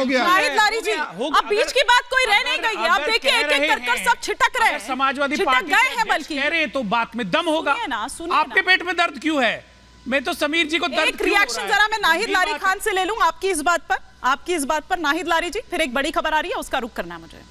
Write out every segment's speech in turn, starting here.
हो गया। नाहिद लारी जी, अब बीच की बात कोई रह नहीं गई है। अब देखिए एक एक कर सब छिटक रहे हैं, समाजवादी छिटक पार्टी गए हैं, बल्कि कह रहे हैं तो बात में दम होगा। आपके पेट में दर्द क्यों है? मैं तो समीर जी को दर्द एक रिएक्शन जरा मैं नाहिद लारी खान से ले लूं आपकी इस बात पर नाहिद लारी जी, फिर एक बड़ी खबर आ रही है, उसका रुख करना है मुझे।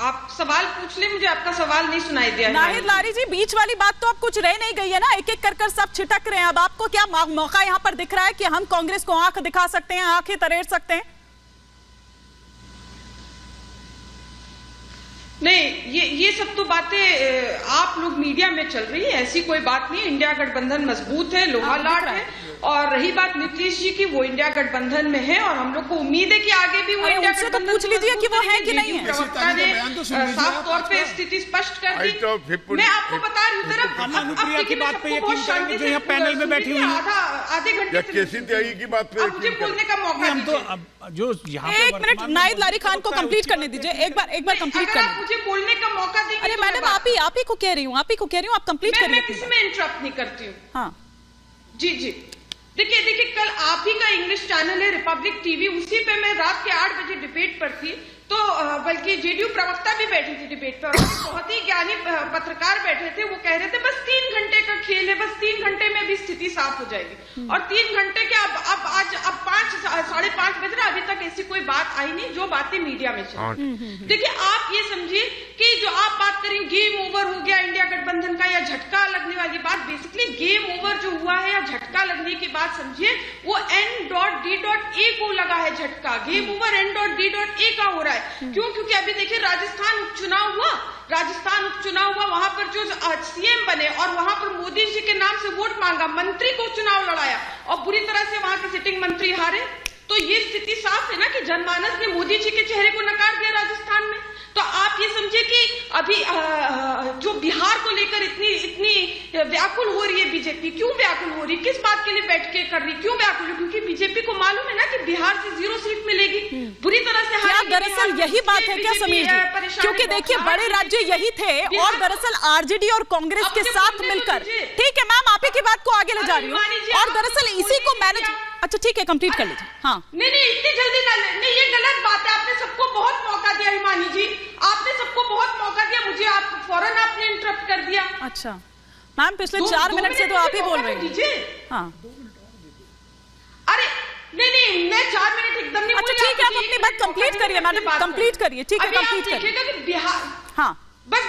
आप सवाल पूछ ले, मुझे आपका सवाल नहीं सुनाई दिया। नाहिद लारी जी, बीच वाली बात तो अब कुछ रह नहीं गई है ना, एक एक कर सब छिटक रहे हैं। अब आपको क्या मौका यहाँ पर दिख रहा है कि हम कांग्रेस को आंख दिखा सकते हैं, आंखें तरेड़ सकते हैं? नहीं, ये सब तो बातें आप लोग मीडिया में चल रही है, ऐसी कोई बात नहीं। इंडिया गठबंधन मजबूत है, लोहा लाट है। और रही बात नीतीश जी की, वो इंडिया गठबंधन में है और हम लोग को उम्मीद है कि आगे भी वो इंडिया गठबंधन। तो पूछ लीजिए कि वो है कि नहीं है। प्रवक्ता ने साफ तौर पे स्थिति स्पष्ट कर दी। मैं आपको बता रही हूँ, अनुप्रिया की बात पे यकीन करेंगे जो यहाँ पैनल में बैठी हुई है। आधे घंटे की बात पे मुझे बोलने का मौका हम तो जो यहाँ एक मिनट नाहिद लारी खान को कंप्लीट करने दीजिए, एक बार कंप्लीट करने। मुझे बोलने का मौका दीजिए। अरे मैडम आप ही को कह रही हूँ, आप कंप्लीट करिए। मैं किसी में इंटरप्ट नहीं करती हूँ। हाँ जी, देखिए कल आप ही का इंग्लिश चैनल है रिपब्लिक टीवी, उसी पे मैं रात के 8 बजे डिबेट पर थी, तो बल्कि जेडीयू प्रवक्ता भी बैठी थी डिबेट पर, बहुत ही ज्ञानी पत्रकार बैठे थे। वो कह रहे थे बस 3 घंटे का खेल है, बस 3 घंटे में भी स्थिति साफ हो जाएगी। और 3 घंटे के अब 5 साढ़े 5 बज रहा, अभी तक ऐसी कोई बात आई नहीं जो बातें मीडिया में चल। देखिए आप ये समझिए कि जो आप बात करें गेम ओवर हो गया इंडिया गठबंधन का, या झटका लगने वाली बात, बेसिकली गेम ओवर जो हुआ है या झटका लगने की बात समझिए, वो N.D.A को लगा है झटका। गेम ओवर N.D.A का हो रहा है। क्यों? क्योंकि अभी देखिए राजस्थान उपचुनाव हुआ, वहां पर जो सीएम बने और वहां पर मोदी जी के नाम से वोट मांगा, मंत्री को चुनाव लड़ाया और बुरी तरह से वहां के सिटिंग मंत्री हारे। तो ये स्थिति साफ है ना कि जनमानस ने मोदी जी के चेहरे को नकार दिया राजस्थान में। तो आप ये समझिए कि अभी जो बिहार को लेकर इतनी व्याकुल हो रही है बीजेपी, क्यों व्याकुल हो रही, किस बात के लिए बैठ के कर रही, क्यों व्याकुल है? क्योंकि बीजेपी को मालूम है ना कि बिहार से 0 सीट मिलेगी, बुरी तरह से हारेगी। दरअसल यही बात है क्या समीर जी? क्योंकि देखिए बड़े राज्य यही थे और दरअसल आरजेडी और कांग्रेस के साथ मिलकर, ठीक है मैम आप ही की बात को आगे ले जा रही हूँ, और दरअसल इसी को मैनेज, अच्छा ठीक है कंप्लीट कर लीजिए। हाँ नहीं इतनी जल्दी नहीं, ये गलत बात है। आपने सबको बहुत मौका दिया हिमानी जी, आपने सबको बहुत मौका दिया, मुझे आप फौरन आपने इंटरप्ट कर दिया। अच्छा मैम पिछले 4 मिनट से तो आप ही बोल रहे हैं। हाँ अरे नहीं मैं 4 मिनट एकदम नहीं। अच्छा ठीक है आप अपनी बात कंप्लीट करिए मैडम, कंप्लीट करिए, ठीक है कंप्लीट करिए। बिहार, हाँ बस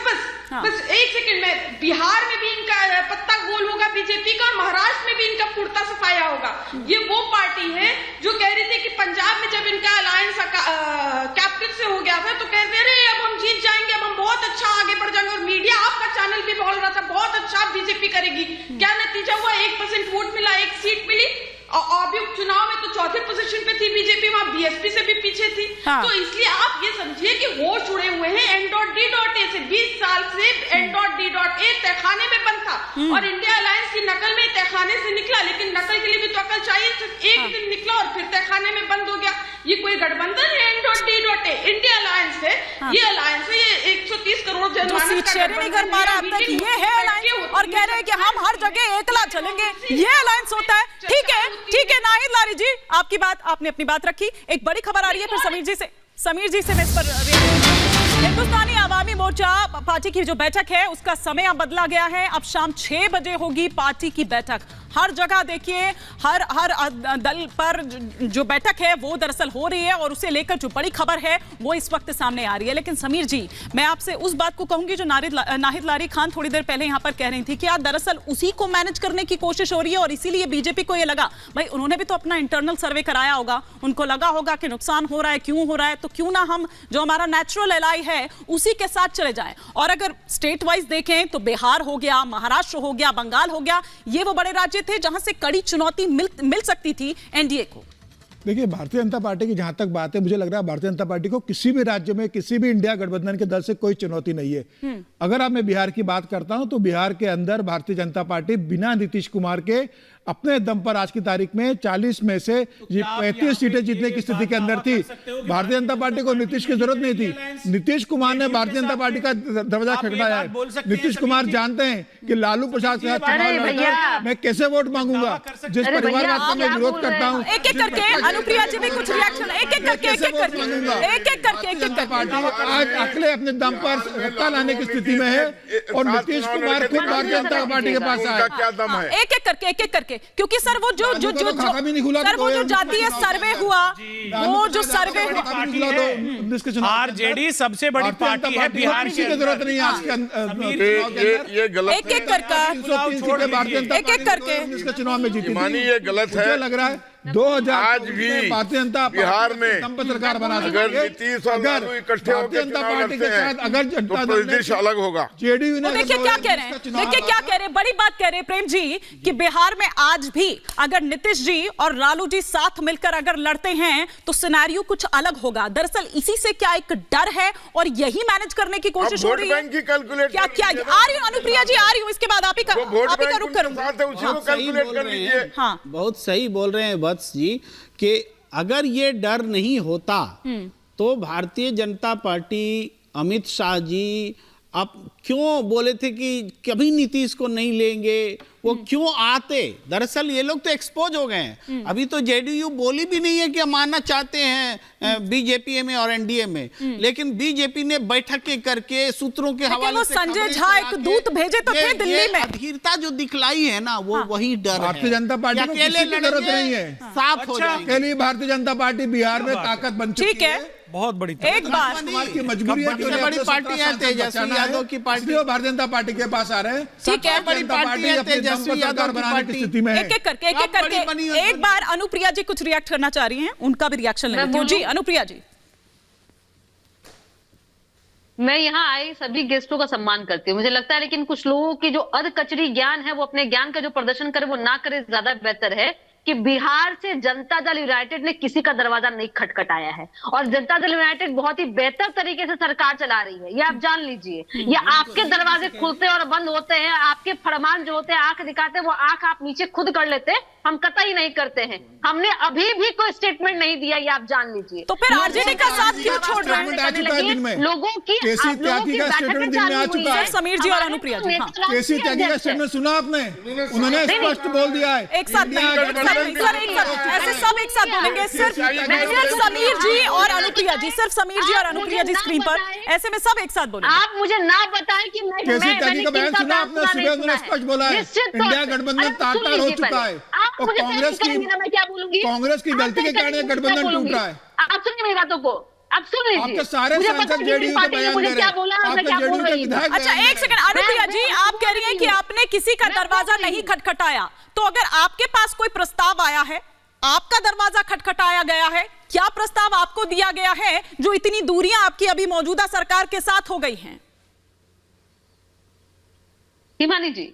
1 सेकंड में, बिहार में भी इनका पत्ता गोल होगा बीजेपी का, और महाराष्ट्र में भी इनका कुर्ता सफाया होगा। ये वो पार्टी है जो कह रही थी कि पंजाब में जब इनका अलायंस कैप्टन से हो गया था तो कह रहे थे अब हम जीत जाएंगे, अब हम बहुत अच्छा आगे बढ़ जाएंगे, और मीडिया आपका चैनल भी बोल रहा था बहुत अच्छा बीजेपी करेगी। क्या नतीजा हुआ? 1% वोट मिला, 1 सीट मिली। और अभी उपचुनाव में तो 4थे पोजीशन पे थी बीजेपी, वहां बीएसपी से भी पीछे थी। हाँ। तो इसलिए आप ये समझिए कि होश उड़े हुए हैं। N.D.A से 20 साल से N.D.A तहखाने में बंद था और इंडिया अलायंस की नकल में तहखाने से निकला, लेकिन नकल के लिए भी तो अकल चाहिए। सिर्फ एक दिन निकला और फिर तहखाने में बंद हो गया। ये कोई गठबंधन है? N.D.A इंडिया अलायंस है। ये अलायंस है, ये 130 करोड़ जनमानस का नहीं कर पा रहा अब तक, ये है अलायंस, और कह रहे हैं कि हम हर जगह एकला चलेंगे, ये अलायंस होता है। ठीक है नाहिद लारी जी, आपकी बात, आपने अपनी बात रखी। एक बड़ी खबर आ रही है फिर समीर जी से मैं इस पर, हिंदुस्तानी आवामी मोर्चा पार्टी की जो बैठक है उसका समय अब बदला गया है। अब शाम 6 बजे होगी पार्टी की बैठक। हर जगह देखिए हर दल पर जो बैठक है वो दरअसल हो रही है और उसे लेकर जो बड़ी खबर है वो इस वक्त सामने आ रही है। लेकिन समीर जी मैं आपसे उस बात को कहूंगी जो नाहिद लारी खान थोड़ी देर पहले यहाँ पर कह रही थी कि यार दरअसल उसी को मैनेज करने की कोशिश हो रही है और इसीलिए बीजेपी को ये लगा, भाई उन्होंने भी तो अपना इंटरनल सर्वे कराया होगा, उनको लगा होगा कि नुकसान हो रहा है, क्यों हो रहा है, तो क्यों ना हम जो हमारा नेचुरल एलाई है उसी के साथ चले जाएं। और अगर स्टेट वाइज देखें तो बिहार हो गया, महाराष्ट्र हो गया, बंगाल हो गया, ये वो बड़े राज्य थे जहां से कड़ी चुनौती मिल सकती थी एनडीए को। देखिए भारतीय जनता पार्टी की जहां तक बात है, मुझे लग रहा है भारतीय जनता पार्टी को किसी भी राज्य में किसी भी इंडिया गठबंधन के दल से कोई चुनौती नहीं है। अगर अब मैं बिहार की बात करता हूं तो बिहार के अंदर भारतीय जनता पार्टी बिना नीतीश कुमार के अपने दम पर आज की तारीख में 40 में से ये 35 सीटें जीतने की स्थिति के अंदर थी। भारतीय जनता पार्टी को नीतीश की जरूरत नहीं थी। नीतीश कुमार ने भारतीय जनता पार्टी का दरवाजा खटखटाया है। नीतीश कुमार जानते हैं कि लालू प्रसाद के साथ चुनाव लड़कर मैं कैसे वोट मांगूंगा, जिस परिवार का मैं विरोध करता हूँ। एक एक करके अनुप्रिया जी भी कुछ रिएक्शन, एक एक करके आज अकेले अपने दम पर सत्ता लाने की स्थिति में है और नीतीश कुमार खुद भारतीय जनता पार्टी के पास आए। क्या दम है? एक एक करके क्योंकि सर वो जो जातीय सर्वे हुआ, वो जो सर्वे हुआ, आरजेडी सबसे बड़ी पार्टी है बिहार की, जरूरत नहीं है आज के ये गलत एक एक करके भारतीय जनता एक चुनाव में जीती। ये गलत है। लग रहा है 2000 आज भी भारतीय जनता बिहार में दम पर सरकार बना अगर नीतीश और लालू इकट्ठे भारतीय होकर जनता चुनाव पार्टी के लड़ते हैं साथ अगर जनता तो परिदृश्य अलग होगा। जेडीयू ने देखिए क्या कह रहे हैं, देखिए क्या कह रहे हैं, बड़ी बात कह रहे हैं प्रेम जी कि बिहार में आज भी अगर नीतीश जी और लालू जी साथ मिलकर अगर लड़ते हैं तो सिनेरियो कुछ अलग होगा। दरअसल इसी से क्या एक डर है और यही मैनेज करने की कोशिश हो रही है। क्या क्या आ रही हूँ अनुप्रिया जी, आ रही हूँ, इसके बाद आप ही का रुख करूंगा। हाँ बहुत सही बोल रहे हैं वत्स जी कि अगर ये डर नहीं होता तो भारतीय जनता पार्टी, अमित शाह जी अब क्यों बोले थे कि कभी नीतीश को नहीं लेंगे, वो क्यों आते? दरअसल ये लोग तो एक्सपोज हो गए हैं। अभी तो जेडीयू बोली भी नहीं है कि हम आना चाहते हैं बीजेपी में और एनडीए में, लेकिन बीजेपी ने बैठकें करके सूत्रों के हवाले से संजय झा एक दूत भेजे तो थे दिल्ली में। अधीरता जो दिखलाई है ना वो वही डर है। भारतीय जनता पार्टी को किसी की जरूरत नहीं है, साफ हो जाएंगे। के लिए भारतीय जनता पार्टी बिहार में ताकत बन चुकी है। बहुत बड़ी एक बार की मजबूरी है कि सबसे बड़ी पार्टी है तेजस्वी यादव की पार्टी, वो भारतीय जनता पार्टी के पास आ रहे हैं। ठीक है, बड़ी पार्टी है तेजस्वी यादव की पार्टी। स्थिति में एक एक करके एक बार अनुप्रिया जी कुछ रिएक्ट करना चाह रही हैं, उनका भी रिएक्शन लेंगे। जी अनुप्रिया जी। मैं यहाँ आए सभी गेस्टों का सम्मान करती हूँ, मुझे लगता है लेकिन कुछ लोगों की जो अधकचरी ज्ञान है वो अपने ज्ञान का जो प्रदर्शन करे वो ना करे, ज्यादा बेहतर है कि बिहार से जनता दल यूनाइटेड ने किसी का दरवाजा नहीं खटखटाया है और जनता दल यूनाइटेड बहुत ही बेहतर तरीके से सरकार चला रही है, ये आप जान लीजिए। ये आपके दरवाजे खुलते और बंद होते हैं, आपके फरमान जो होते हैं आंख दिखाते हैं, वो आंख आप नीचे खुद कर लेते हैं, हम कतई नहीं करते हैं। हमने अभी भी कोई स्टेटमेंट नहीं दिया, ये आप जान लीजिए। तो फिर आरजेडी का साथ क्यों छोड़ रहे हैं? लोगों की समीर जी और अनुप्रिया जी, केसी त्यागी का स्टेटमेंट सुना आपने? उन्होंने स्पष्ट बोल दिया है एक साथ ऐसे सब एक साथ बोलेंगे, सिर्फ समीर जी और अनुप्रिया जी, सिर्फ समीर जी और अनुप्रिया जी स्क्रीन पर, ऐसे में सब एक साथ बोलेंगे। आप मुझे ना बताएं कि केसी त्यागी का बयान सुना आपने? सुबह उन्होंने स्पष्ट बोला है इंडिया गठबंधन तार-तार हो चुका है और कांग्रेस की गलती के कारण गठबंधन टूट रहा है। आप सुनिए मेरी बातों को, आप सुन लीजिए। आपके सारे सांसद जेडीयू के बयान दे रहे हैं। अच्छा एक सेकंड अनुप्रिया जी, आप कह रही हैं कि आपने किसी का दरवाजा नहीं खटखटाया, तो अगर आपके पास कोई प्रस्ताव आया है, आपका दरवाजा खटखटाया गया है, क्या प्रस्ताव आपको दिया गया है जो इतनी दूरियां आपकी अभी मौजूदा सरकार के साथ हो गई हैं? हिमानी जी,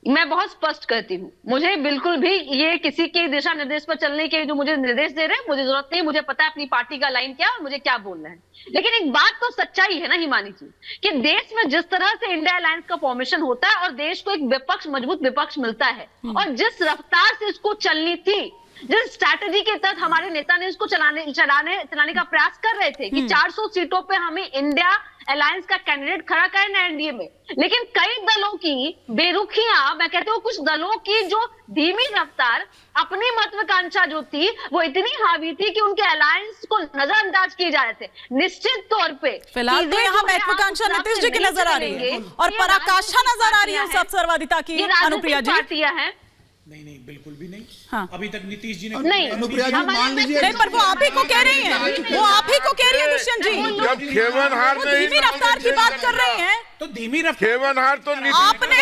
मैं बहुत स्पष्ट कहती हूँ, मुझे बिल्कुल भी ये किसी के दिशा निर्देश पर चलने के जो मुझे निर्देश दे रहे हैं मुझे जरूरत नहीं। मुझे पता है अपनी पार्टी का लाइन क्या है और मुझे क्या बोलना है। लेकिन एक बात तो सच्चाई है ना हिमानी जी कि देश में जिस तरह से इंडिया अलायंस का फॉर्मेशन होता है और देश को एक विपक्ष, मजबूत विपक्ष मिलता है और जिस रफ्तार से इसको चलनी थी, जिस स्ट्रैटेजी के तहत हमारे नेता ने इसको चलाने का प्रयास कर रहे थे कि 400 सीटों पे हमें इंडिया अलायंस का कैंडिडेट खड़ा करना है एनडीए में, लेकिन कई दलों की बेरुखियां, मैं कहती हूँ कुछ दलों की जो धीमी रफ्तार, अपनी महत्वाकांक्षा जो थी वो इतनी हावी थी कि उनके अलायंस को नजरअंदाज किए जा रहे थे। निश्चित तौर पे फिलहाल तो यहाँ महत्वाकांक्षा नीतीश जी की नजर आ रही है और पराकाष्ठा नजर आ रही है सब सर्वाधिता की अनुप्रिया जी। पार्टियां हैं नहीं बिल्कुल भी नहीं। हाँ। अभी तक नीतीश जी ने नहीं, अनुप्रिया जी मान लीजिए, नहीं पर वो आप ही को कह रही हैं, वो आप ही को कह रही है दुष्यंत जी, जब खेवनहार वो में धीमी रफ्तार की बात कर रहे हैं तो धीमी रफ्तार खेवनहार तो आपने,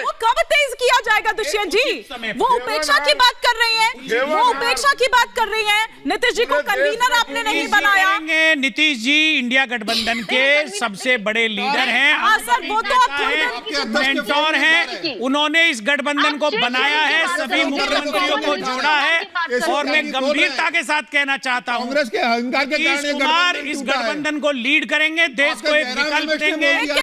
वो कब तेज किया जाएगा दुष्यंत जी? वो उपेक्षा की बात कर रही हैं, वो उपेक्षा की बात कर रही हैं। नीतीश जी को कन्वीनर आपने नहीं बनाया। नीतीश जी इंडिया गठबंधन के सबसे बड़े लीडर हैं, हाँ सर, वो तो आप मेंटोर हैं, उन्होंने इस गठबंधन को बनाया है, सभी मुख्यमंत्रियों को जोड़ा है और मैं गंभीरता के साथ कहना चाहता हूं कांग्रेस के अहंकार के कारण इस गठबंधन को लीड करेंगे, देश को एक विकल्प देंगे।